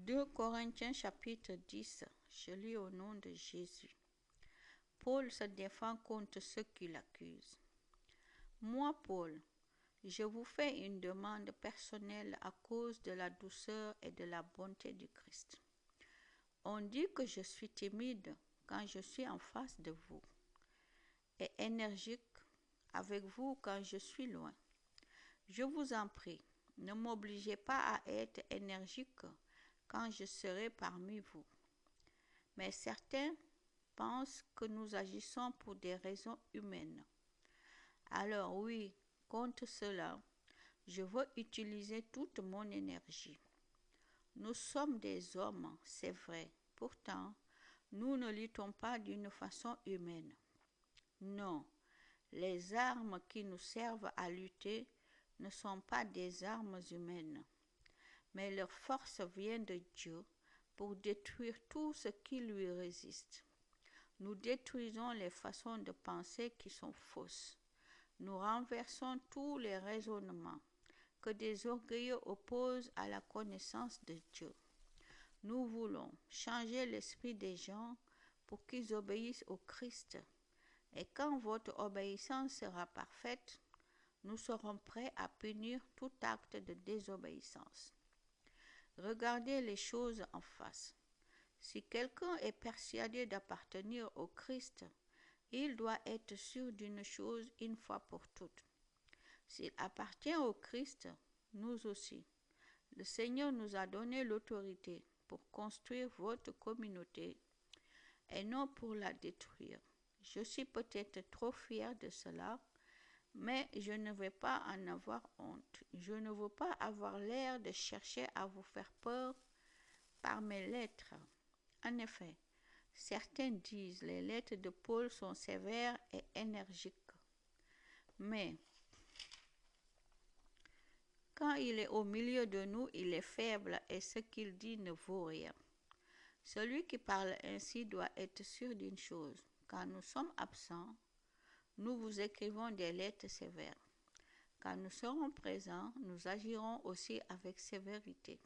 2 Corinthiens chapitre 10, je lis au nom de Jésus. Paul se défend contre ceux qui l'accusent. Moi, Paul, je vous fais une demande personnelle à cause de la douceur et de la bonté du Christ. On dit que je suis timide quand je suis en face de vous et énergique avec vous quand je suis loin. Je vous en prie, ne m'obligez pas à être énergique quand je serai parmi vous. Mais certains pensent que nous agissons pour des raisons humaines. Alors oui, contre cela, je veux utiliser toute mon énergie. Nous sommes des hommes, c'est vrai. Pourtant, nous ne luttons pas d'une façon humaine. Non, les armes qui nous servent à lutter ne sont pas des armes humaines, mais leur force vient de Dieu pour détruire tout ce qui lui résiste. Nous détruisons les façons de penser qui sont fausses. Nous renversons tous les raisonnements que des orgueilleux opposent à la connaissance de Dieu. Nous voulons changer l'esprit des gens pour qu'ils obéissent au Christ. Et quand votre obéissance sera parfaite, nous serons prêts à punir tout acte de désobéissance. Regardez les choses en face. Si quelqu'un est persuadé d'appartenir au Christ, il doit être sûr d'une chose une fois pour toutes. S'il appartient au Christ, nous aussi. Le Seigneur nous a donné l'autorité pour construire votre communauté et non pour la détruire. Je suis peut-être trop fier de cela, mais je ne vais pas en avoir honte. Je ne veux pas avoir l'air de chercher à vous faire peur par mes lettres. En effet, certains disent que les lettres de Paul sont sévères et énergiques. Mais quand il est au milieu de nous, il est faible et ce qu'il dit ne vaut rien. Celui qui parle ainsi doit être sûr d'une chose. Quand nous sommes absents, nous vous écrivons des lettres sévères. Quand nous serons présents, nous agirons aussi avec sévérité.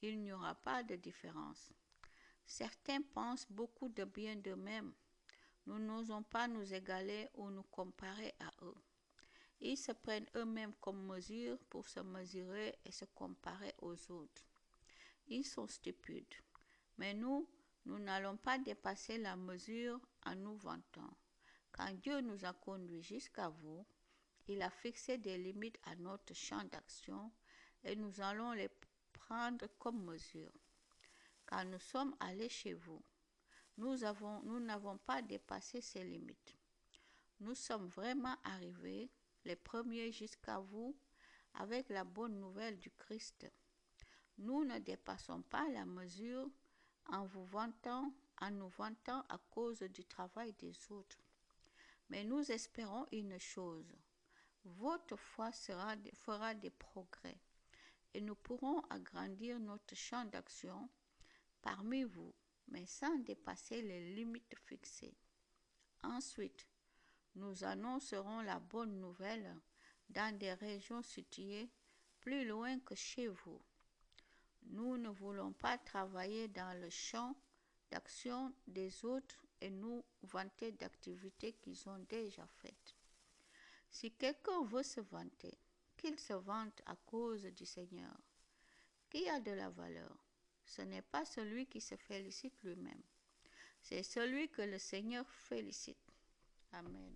Il n'y aura pas de différence. Certains pensent beaucoup de bien d'eux-mêmes. Nous n'osons pas nous égaler ou nous comparer à eux. Ils se prennent eux-mêmes comme mesure pour se mesurer et se comparer aux autres. Ils sont stupides. Mais nous n'allons pas dépasser la mesure en nous vantant. Quand Dieu nous a conduits jusqu'à vous, il a fixé des limites à notre champ d'action et nous allons les prendre comme mesure. Quand nous sommes allés chez vous, nous n'avons pas dépassé ces limites. Nous sommes vraiment arrivés les premiers jusqu'à vous avec la bonne nouvelle du Christ. Nous ne dépassons pas la mesure en nous vantant à cause du travail des autres. Mais nous espérons une chose. Votre foi fera des progrès et nous pourrons agrandir notre champ d'action parmi vous, mais sans dépasser les limites fixées. Ensuite, nous annoncerons la bonne nouvelle dans des régions situées plus loin que chez vous. Nous ne voulons pas travailler dans le champ d'action des autres et nous vanter d'activités qu'ils ont déjà faites. Si quelqu'un veut se vanter, qu'il se vante à cause du Seigneur. Qui a de la valeur? Ce n'est pas celui qui se félicite lui-même, c'est celui que le Seigneur félicite. Amen.